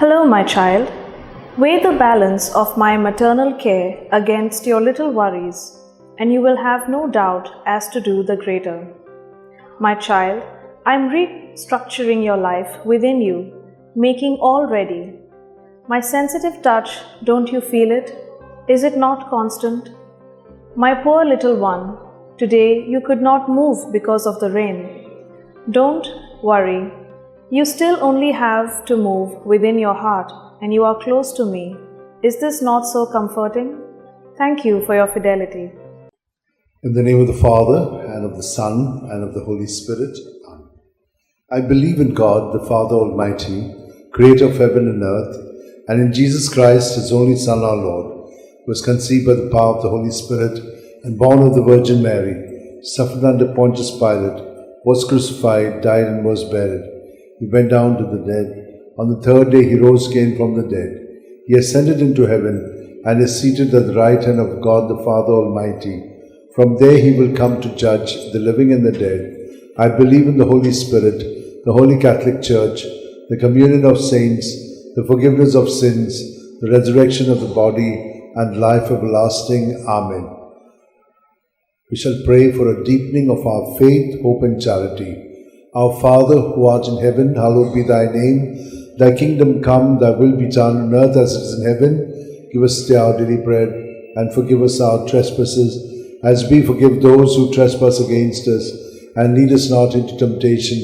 Hello, my child. Weigh the balance of my maternal care against your little worries, and you will have no doubt as to do the greater. My child, I am restructuring your life within you, making all ready. My sensitive touch, don't you feel it? Is it not constant? My poor little one, today you could not move because of the rain. Don't worry. You still only have to move within your heart, and you are close to me. Is this not so comforting? Thank you for your fidelity. In the name of the Father, and of the Son, and of the Holy Spirit. Amen. I believe in God, the Father Almighty, creator of heaven and earth, and in Jesus Christ, his only Son, our Lord, who was conceived by the power of the Holy Spirit, and born of the Virgin Mary, suffered under Pontius Pilate, was crucified, died, and was buried. He went down to the dead. On the third day he rose again from the dead. He ascended into heaven, and is seated at the right hand of God the Father Almighty. From there he will come to judge the living and the dead. I believe in the Holy Spirit, the Holy Catholic Church, the communion of saints, the forgiveness of sins, the resurrection of the body, and life everlasting. Amen. We shall pray for a deepening of our faith, hope, and charity. Our Father, who art in heaven, hallowed be thy name. Thy kingdom come, thy will be done on earth as it is in heaven. Give us today our daily bread, and forgive us our trespasses, as we forgive those who trespass against us. And lead us not into temptation,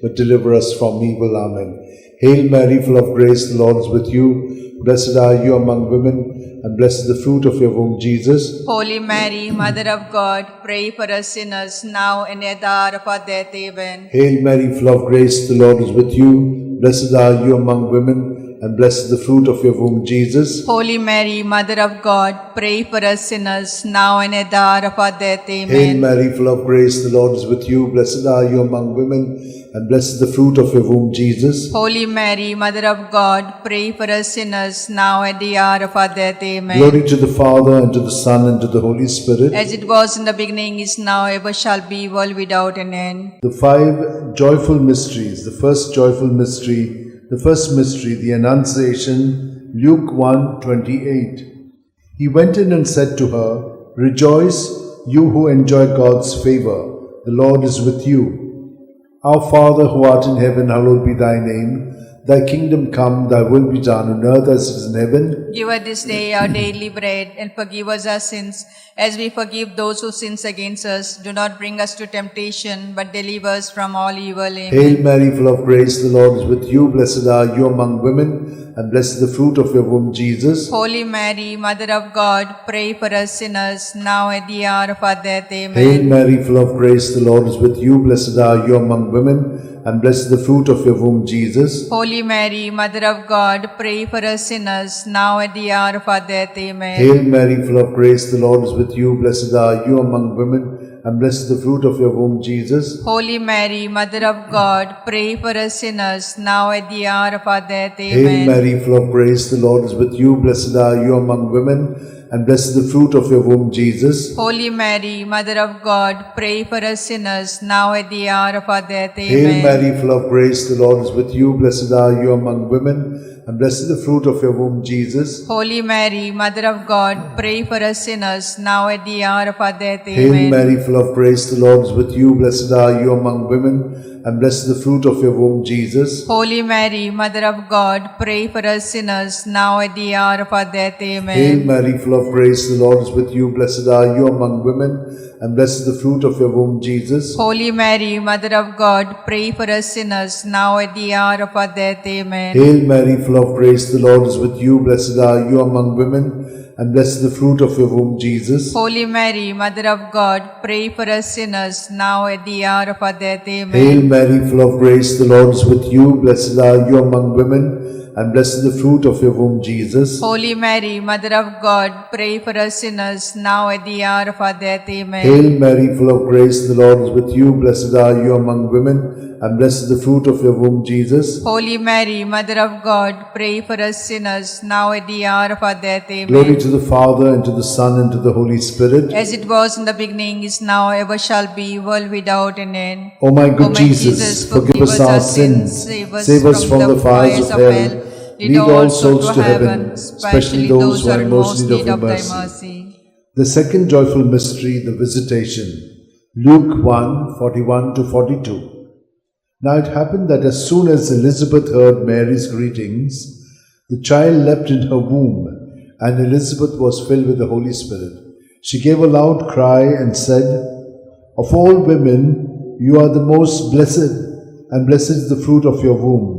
but deliver us from evil. Amen. Hail Mary, full of grace, the Lord is with you. Blessed are you among women, and blessed is the fruit of your womb, Jesus. Holy Mary, Mother of God, pray for us sinners, now and at the hour of our death. Amen. Hail Mary, full of grace, the Lord is with you. Blessed are you among women, and blessed is the fruit of your womb, Jesus. Holy Mary, Mother of God, pray for us sinners, now and at the hour of our death. Amen. Hail Mary, full of grace, the Lord is with you. Blessed are you among women, and blessed is the fruit of your womb, Jesus. Holy Mary, Mother of God, pray for us sinners, now at the hour of our death. Amen. Glory to the Father, and to the Son, and to the Holy Spirit. As it was in the beginning, is now, ever shall be, world without an end. The five joyful mysteries. The first joyful mystery, the Annunciation, Luke 1:28. He went in and said to her, Rejoice, you who enjoy God's favor. The Lord is with you. Our Father, who art in heaven, hallowed be thy name. Thy kingdom come, thy will be done on earth as it is in heaven. Give us this day our daily bread, and forgive us our sins, as we forgive those who sin against us. Do not bring us to temptation, but deliver us from all evil. Amen. Hail Mary, full of grace, the Lord is with you. Blessed are you among women, and blessed is the fruit of your womb, Jesus. Holy Mary, Mother of God, pray for us sinners, now at the hour of our death. Amen. Hail Mary, full of grace, the Lord is with you. Blessed are you among women, and blessed is the fruit of your womb, Jesus. Holy Mary, Mother of God, pray for us sinners, now at the hour of our death. Amen. Hail Mary, full of grace, the Lord is with you. Blessed are you among women, and blessed is the fruit of your womb, Jesus. Holy Mary, Mother of God, pray for us sinners, now at the hour of our death. Amen. Hail Mary, full of grace, the Lord is with you. Blessed are you among women, and blessed is the fruit of your womb, Jesus. Holy Mary, Mother of God, pray for us sinners, now at the hour of our death. Amen. Hail Mary, full of grace, the Lord is with you. Blessed are you among women, and blessed is the fruit of your womb, Jesus. Holy Mary, Mother of God, pray for us sinners, now at the hour of our death. Amen. Hail Mary, full of grace, the Lord is with you. Blessed are you among women, and blessed is the fruit of your womb, Jesus. Holy Mary, Mother of God, pray for us sinners, now at the hour of our death. Amen. Hail Mary, full of grace, the Lord is with you. Blessed are you among women, and blessed is the fruit of your womb, Jesus. Holy Mary, Mother of God, pray for us sinners, now at the hour of our death. Amen. Hail Mary, full of grace, the Lord is with you. Blessed are you among women, and blessed is the fruit of your womb, Jesus. Holy Mary, Mother of God, pray for us sinners, now at the hour of our death. Amen. Hail Mary, full of grace, the Lord is with you. Blessed are you among women, and blessed is the fruit of your womb, Jesus. Holy Mary, Mother of God, pray for us sinners, now at the hour of our death. Amen. Hail Mary, full of grace, the Lord is with you. Blessed are you among women, and blessed is the fruit of your womb, Jesus. Holy Mary, Mother of God, pray for us sinners, now at the hour of our death. Amen. Glory to the Father, and to the Son, and to the Holy Spirit. As it was in the beginning, is now, ever shall be, world without an end. O my good Jesus, forgive us our sins, save us from the fires of hell, Lead all souls to heaven, especially those who are in most need of thy mercy. The second joyful mystery, the Visitation. Luke 1:41-42. Now it happened that as soon as Elizabeth heard Mary's greetings, the child leapt in her womb, and Elizabeth was filled with the Holy Spirit. She gave a loud cry and said, "Of all women, you are the most blessed, and blessed is the fruit of your womb.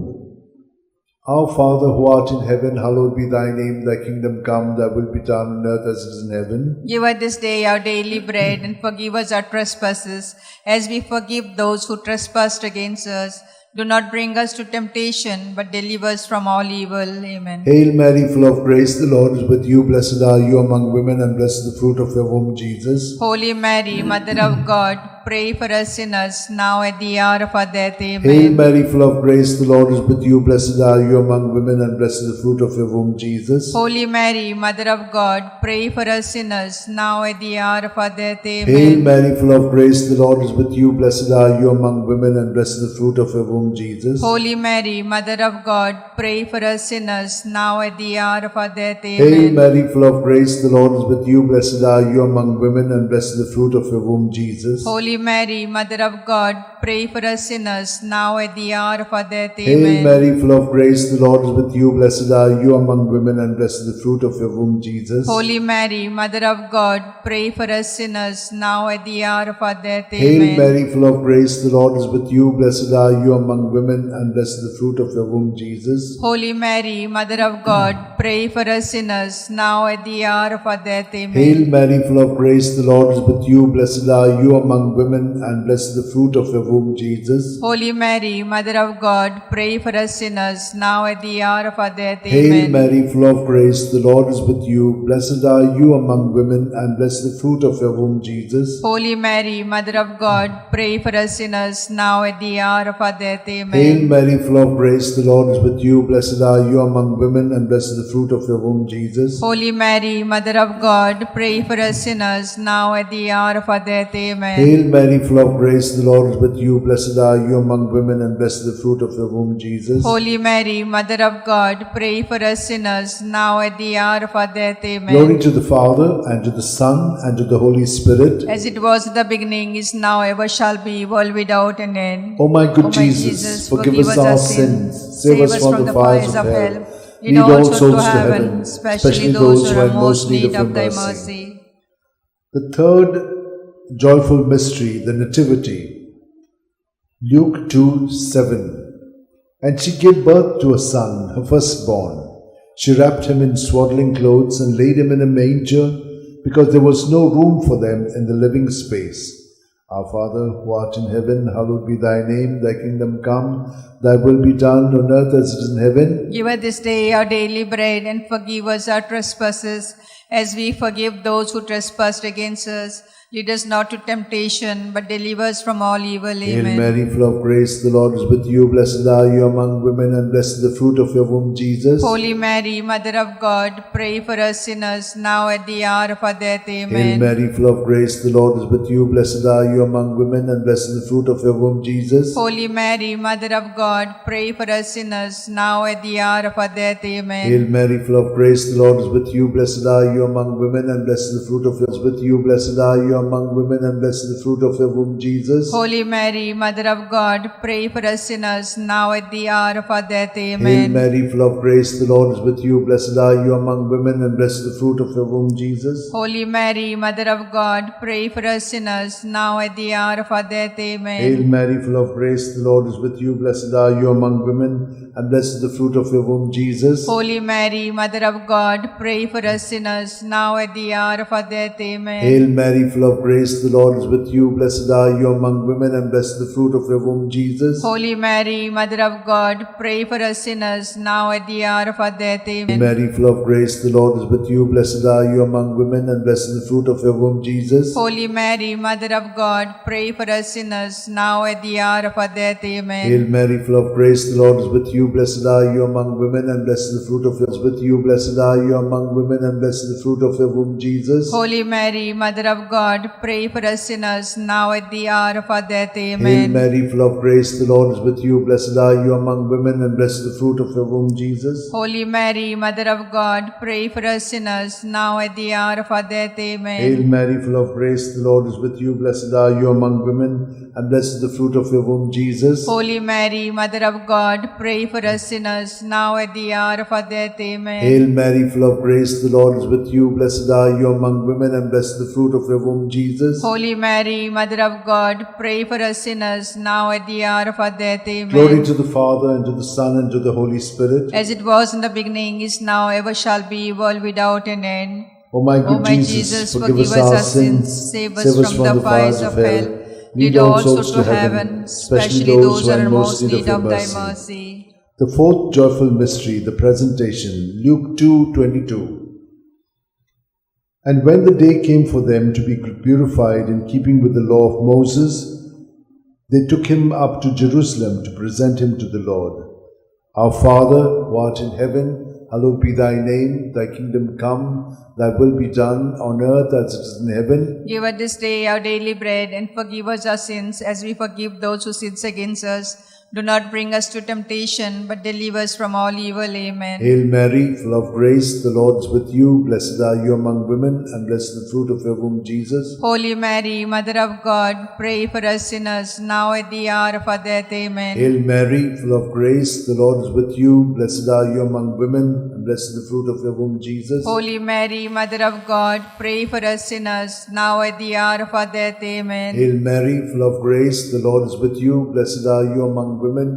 Our Father who art in heaven, hallowed be thy name. Thy kingdom come, thy will be done on earth as it is in heaven. Give us this day our daily bread, and forgive us our trespasses, as we forgive those who trespass against us. Do not bring us to temptation, but deliver us from all evil. Amen. Hail Mary, full of grace, the Lord is with you. Blessed are you among women, and blessed is the fruit of your womb, Jesus. Holy Mary, Mother of God, pray for us sinners, now at the hour of our death. Amen. Hail Mary, full of grace, the Lord is with you. Blessed are you among women, and blessed is the fruit of your womb, Jesus. Holy Mary, Mother of God, pray for us sinners, now at the hour of our death. Amen. Hail Mary, full of grace, the Lord is with you. Blessed are you among women, and blessed is the fruit of your womb, Jesus. Holy Mary, Mother of God, pray for us sinners, now at the hour of our death. Amen. Hail Mary, full of grace, the Lord is with you. Blessed are you among women, and blessed is the fruit of your womb, Jesus. Holy Mary, Mother of God, pray for us sinners, now at the hour of our death. Hail Amen. Mary, full of grace, the Lord is with you. Blessed are you among women, and blessed is the fruit of your womb, Jesus. Holy Mary, Mother of God, pray for us sinners, now at the hour of our death. Hail Amen. Mary, full of grace, the Lord is with you. Blessed are you among women, and blessed is the fruit of your womb, Jesus. Holy Mary, Mother of God, pray for us sinners, now at the hour of our death. Amen. Hail Mary, full of grace, the Lord is with you. Blessed are you among women, and blessed is the fruit of your womb, Jesus. Holy Mary, Mother of God, pray for us sinners, now at the hour of our death. Hail Amen. Mary, full of grace, the Lord is with you. Blessed are you among women, and blessed is the fruit of your womb, Jesus. Holy Mary, Mother of God, pray for us sinners, now at the hour of our death. Amen. Hail Mary, full of grace, the Lord is with you. Blessed are you among women, and blessed is the fruit of your womb, Jesus. Holy Mary, Mother of God, pray for us sinners, now at the hour of our death. Amen. Hail Mary, full of grace, the Lord is with you. Blessed are you among women, and blessed is the fruit of your womb, Jesus. Holy Mary, Mother of God, pray for us sinners, now at the hour of our death. Amen. Glory to the Father, and to the Son, and to the Holy Spirit. As it was in the beginning, is now, ever shall be, world without an end. O my good O my Jesus, forgive us our sins, save us from the fires of hell. Lead all souls to heaven, especially those who are in most need of thy mercy. The third joyful mystery, the Nativity. Luke 2:7. And she gave birth to a son, her firstborn. She wrapped him in swaddling clothes and laid him in a manger, because there was no room for them in the living space. Our Father, who art in heaven, hallowed be thy name. Thy kingdom come, thy will be done on earth as it is in heaven. Give us this day our daily bread, and forgive us our trespasses, as we forgive those who trespass against us. Lead us not to temptation, but deliver us from all evil. Hail Amen. Mary, full of grace, the Lord is with you. Blessed are you among women, and blessed is the fruit of your womb, Jesus. Holy Mary, Mother of God, pray for us sinners, now at the hour of our death. Hail Amen. Mary, full of grace, the Lord is with you. Blessed are you among women, and blessed is the fruit of your womb, Jesus. Holy Mary, Mother of God, pray for us sinners, now at the hour of our death. Amen. Hail Mary, full of grace, the Lord is with you. Blessed are you among women, and blessed is the fruit of your womb, with you. Blessed are you among women, and blessed is the fruit of your womb, Jesus. Holy Mary, Mother of God, pray for us sinners, now at the hour of our death. Hail Amen. Mary, full of grace, the Lord is with you. Blessed are you among women, and blessed is the fruit of your womb, Jesus. Holy Mary, Mother of God, pray for us sinners, now at the hour of our death. Amen. Hail Mary, full of grace, the Lord is with you. Blessed are you among women, and blessed is the fruit of your womb, Jesus. Holy Mary, Mother of God, pray for us sinners, now at the hour of our death. Amen. Hail Mary, full of grace, the Lord is with you. Blessed are you among women, and blessed is the fruit of your womb, Jesus. Holy Mary, Mother of God, pray for us sinners, now at the hour of our death. Hail Amen. Mary, full of grace, the Lord is with you. Blessed are you among women, and blessed is the fruit of your womb, Jesus. Holy Mary, Mother of God, pray for us sinners, now at the hour of our death. Amen. Hail Mary, full of grace, the Lord is with you. Blessed are you among women, and blessed is the fruit of your womb, with you. Blessed are you among women, and blessed is the fruit of your womb, Jesus. Holy Mary, Mother of God, God, pray for us sinners, now at the hour of our death. Hail Amen. Mary, full of grace, the Lord is with you. Blessed are you among women, and blessed is the fruit of your womb, Jesus. Holy Mary, Mother of God, pray for us sinners, now at the hour of our death. Amen. Hail Mary, full of grace, the Lord is with you. Blessed are you among women, and blessed is the fruit of your womb, Jesus. Holy Mary, Mother of God, pray for us sinners, now at the hour of our death. Amen. Hail Mary, full of grace, the Lord is with you. Blessed are you among women, and blessed is the fruit of your womb, Jesus. Holy Mary, Mother of God, pray for us sinners, now at the hour of our death. Amen. Glory to the Father, and to the Son, and to the Holy Spirit. As it was in the beginning, is now, ever shall be, world without an end. O my good O my Jesus, forgive us our sins, save us from the fires of hell. Lead all souls to heaven, especially those who are in most need of thy mercy. The fourth joyful mystery, the presentation, Luke 2:22. And when the day came for them to be purified in keeping with the law of Moses, they took him up to Jerusalem to present him to the Lord. Our Father, who art in heaven, hallowed be thy name. Thy kingdom come, thy will be done on earth as it is in heaven. Give us this day our daily bread, and forgive us our sins as we forgive those who sin against us. Do not bring us to temptation, but deliver us from all evil. Amen. Hail Mary, full of grace, the Lord is with you. Blessed are you among women, and blessed is the fruit of your womb, Jesus. Holy Mary, Mother of God, pray for us sinners, now at the hour of our death. Amen. Hail Mary, full of grace, the Lord is with you. Blessed are you among women, and blessed is the fruit of your womb, Jesus. Holy Mary, Mother of God, pray for us sinners, now at the hour of our death. Amen. Hail Mary, full of grace, the Lord is with you. Blessed are you among women,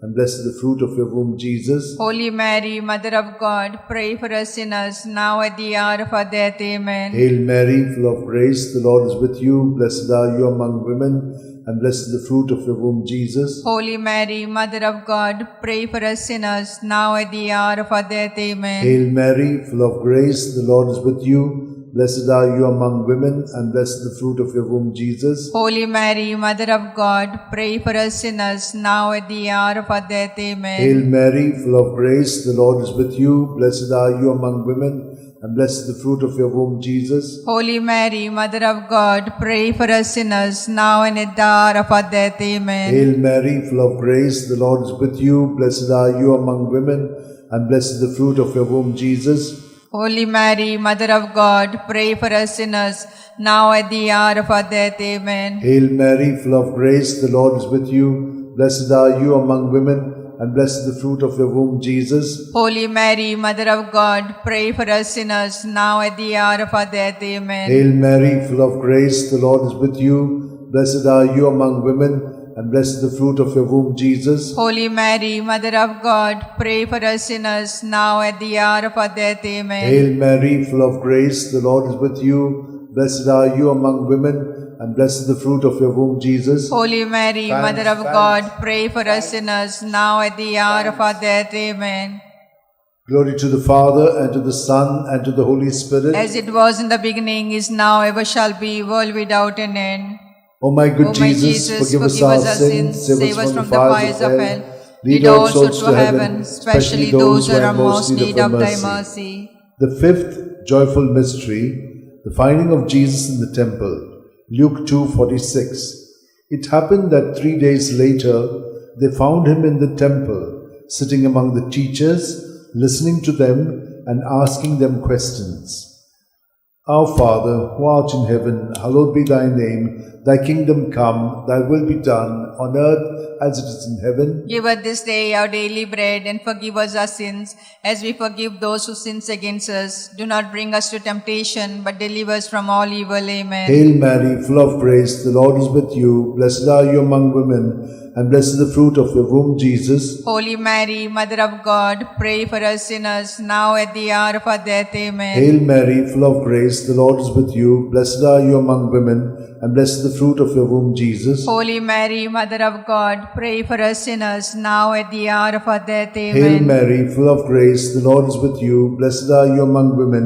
and blessed is the fruit of your womb, Jesus. Holy Mary, Mother of God, pray for us sinners, now at the hour of our death. Amen. Hail Mary, full of grace, the Lord is with you. Blessed are you among women, and blessed is the fruit of your womb, Jesus. Holy Mary, Mother of God, pray for us sinners, now at the hour of our death. Amen. Hail Mary, full of grace, the Lord is with you. Blessed are you among women, and blessed is the fruit of your womb, Jesus. Holy Mary, Mother of God, pray for us sinners, now at the hour of our death. Amen. Hail Mary, full of grace, the Lord is with you. Blessed are you among women, and blessed is the fruit of your womb, Jesus. Holy Mary, Mother of God, pray for us sinners, now and at the hour of our death. Amen. Hail Mary, full of grace, the Lord is with you. Blessed are you among women, and blessed is the fruit of your womb, Jesus. Holy Mary, Mother of God, pray for us sinners, now at the hour of our death. Amen. Hail Mary, full of grace, the Lord is with you. Blessed are you among women, and blessed is the fruit of your womb, Jesus. Holy Mary, Mother of God, pray for us sinners, now at the hour of our death. Amen. Hail Mary, full of grace, the Lord is with you. Blessed are you among women, and blessed is the fruit of your womb, Jesus. Holy Mary, Mother of God, pray for us sinners, now at the hour of our death. Amen. Hail Mary, full of grace, the Lord is with you. Blessed are you among women, and blessed is the fruit of your womb, Jesus. Holy Mary, Mother of God, pray for us sinners, now at the hour of our death. Amen. Glory to the Father, and to the Son, and to the Holy Spirit. As it was in the beginning, is now, ever shall be, world without an end. O my good O my Jesus, forgive us our sins, save us from the fires of hell. Lead all souls to heaven, especially those who are in most need of thy mercy. The fifth joyful mystery, the finding of Jesus in the temple, Luke 2:46. It happened that 3 days later, they found him in the temple, sitting among the teachers, listening to them and asking them questions. Our Father, who art in heaven, hallowed be thy name. Thy kingdom come, thy will be done, on earth as it is in heaven. Give us this day our daily bread, and forgive us our sins, as we forgive those who sin against us. Do not bring us to temptation, but deliver us from all evil. Amen. Hail Mary, full of grace, the Lord is with you. Blessed are you among women, and blessed is the fruit of your womb, Jesus. Holy Mary, Mother of God, pray for us sinners, now at the hour of our death. Amen. Hail Mary, full of grace, the Lord is with you. Blessed are you among women, and blessed is the fruit of your womb, Jesus. Holy Mary, Mother of God, pray for us sinners, now at the hour of our death. Amen. Hail Mary, full of grace, the Lord is with you. Blessed are you among women,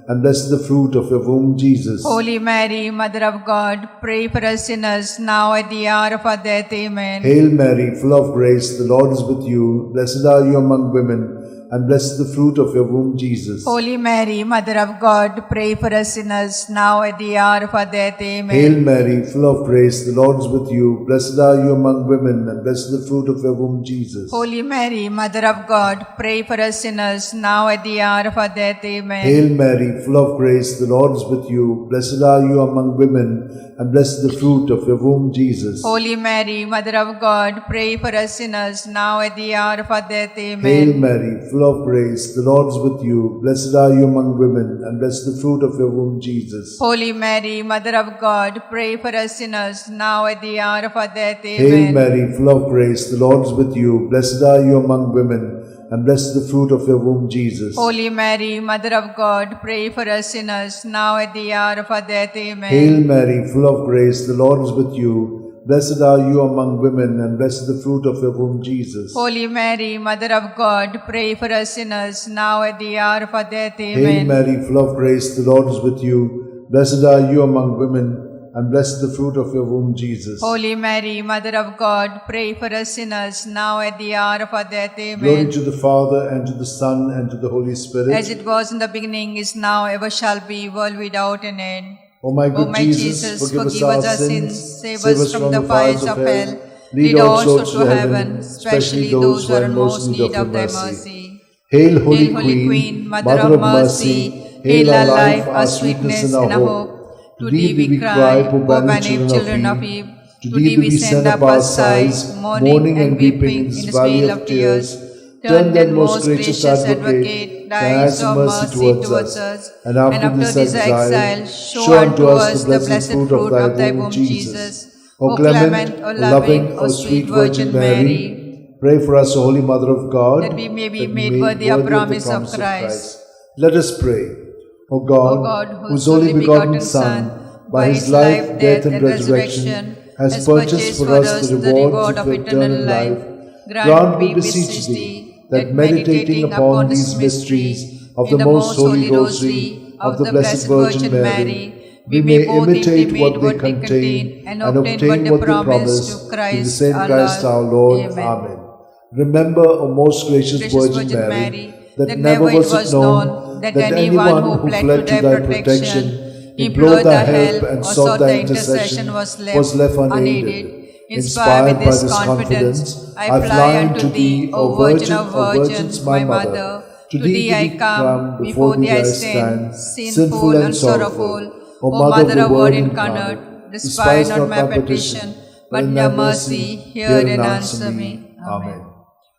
and blessed is the fruit of your womb, Jesus. Holy Mary, Mother of God, pray for us sinners, now at the hour of our death. Amen. Hail Mary, full of grace, the Lord is with you. Blessed are you among women, and blessed the fruit of your womb, Jesus. Holy Mary, Mother of God, pray for us sinners, now at the hour of our death. Amen. Hail Mary, full of grace, the Lord is with you. Blessed are you among women, and blessed the fruit of your womb, Jesus. Holy Mary, Mother of God, pray for us sinners, now at the hour of our death. Amen. Hail Mary, full of grace, the Lord is with you. Blessed are you among women, and blessed the fruit of your womb, Jesus. Holy Mary, Mother of God, pray for us sinners, now at the hour of our death. Amen. Hail Mary, full of grace, the Lord is with you. Blessed are you among women, and blessed the fruit of your womb, Jesus. Holy Mary, Mother of God, pray for us sinners, now at the hour of our death. Hail Amen. Mary, full of grace, the Lord is with you. Blessed are you among women, and blessed the fruit of your womb, Jesus. Holy Mary, Mother of God, pray for us sinners, now at the hour of our death. Amen. Hail Mary, full of grace, the Lord is with you. Blessed are you among women, and blessed the fruit of your womb, Jesus. Holy Mary, Mother of God, pray for us sinners, now at the hour of our death. Hail Amen. Mary, full of grace, the Lord is with you. Blessed are you among women, and blessed the fruit of your womb, Jesus. Holy Mary, Mother of God, pray for us sinners, now at the hour of our death. Amen. Glory to the Father, and to the Son, and to the Holy Spirit. As it was in the beginning, is now, ever shall be, world without an end. O my good O my Jesus, forgive us our sins, save us from the fires of hell, lead all souls to heaven, especially those who are in most need of thy mercy. Hail, Holy Holy Queen, Mother of mercy, hail our life, our sweetness, and our hope. To thee we cry, poor banished children of Eve. To thee we send up our sighs, mourning and weeping in this vale of tears. Turn then, most gracious Advocate, thy eyes of mercy towards us, and after this exile, show unto us the blessed fruit of thy womb, Jesus. O clement, O loving, O sweet Virgin Mary, pray for us, O Holy Mother of God, that we may be made worthy of promise of Christ. Let us pray. O God, whose only begotten Son, by his life, death, and resurrection, has purchased for us the reward of eternal life, grant, we beseech thee, that meditating upon these mysteries of the most holy Rosary of the Blessed Virgin Mary, we may imitate what they contain and obtain what they promise through the same Christ our Lord. Amen. Remember, O most gracious Virgin Mary, that never was it known that anyone who fled to thy protection, implored thy help, and sought thy intercession was left unaided. Inspired with this confidence, I fly unto thee, O Virgin of Virgins, my Mother. To thee I come, before thee I stand, sinful and sorrowful. O Mother of Word incarnate, despise not my petition, but in thy mercy hear and answer me. Amen.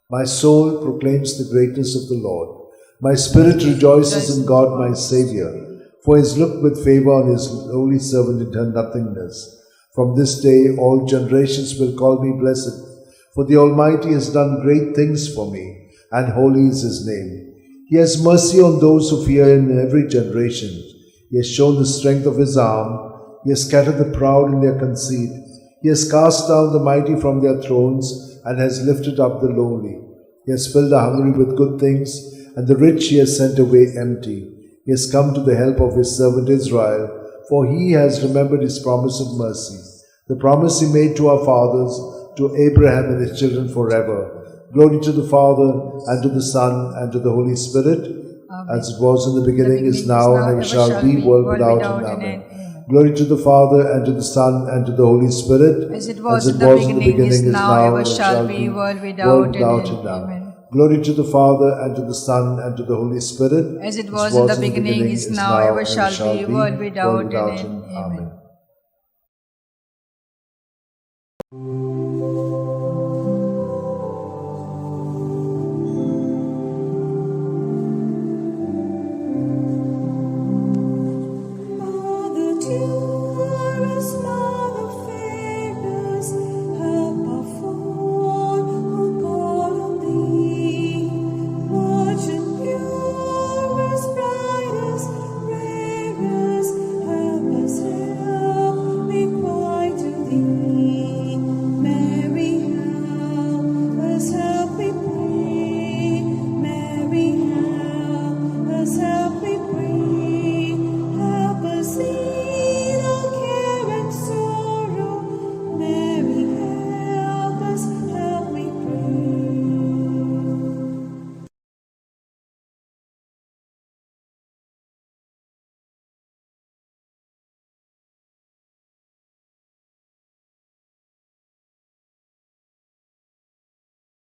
My soul proclaims the greatness of the Lord. My spirit rejoices in God my Xavier, for he has looked with favor on his holy servant in her nothingness. From this day all generations will call me blessed, for the Almighty has done great things for me, and holy is his name. He has mercy on those who fear him in every generation. He has shown the strength of his arm. He has scattered the proud in their conceit. He has cast down the mighty from their thrones, and has lifted up the lowly. He has filled the hungry with good things, and the rich he has sent away empty. He has come to the help of his servant Israel, for he has remembered his promise of mercy, the promise he made to our fathers, to Abraham and his children forever. Glory to the Father, and to the Son, and to the Holy Spirit, as it was in the beginning, is now, and ever shall be, world without end. Amen. Glory to the Father, and to the Son, and to the Holy Spirit, as it was in the beginning, is now, ever shall be, world without end. Amen. Glory to the Father, and to the Son, and to the Holy Spirit, as it was in the beginning, is now, ever shall be, world without end. Amen.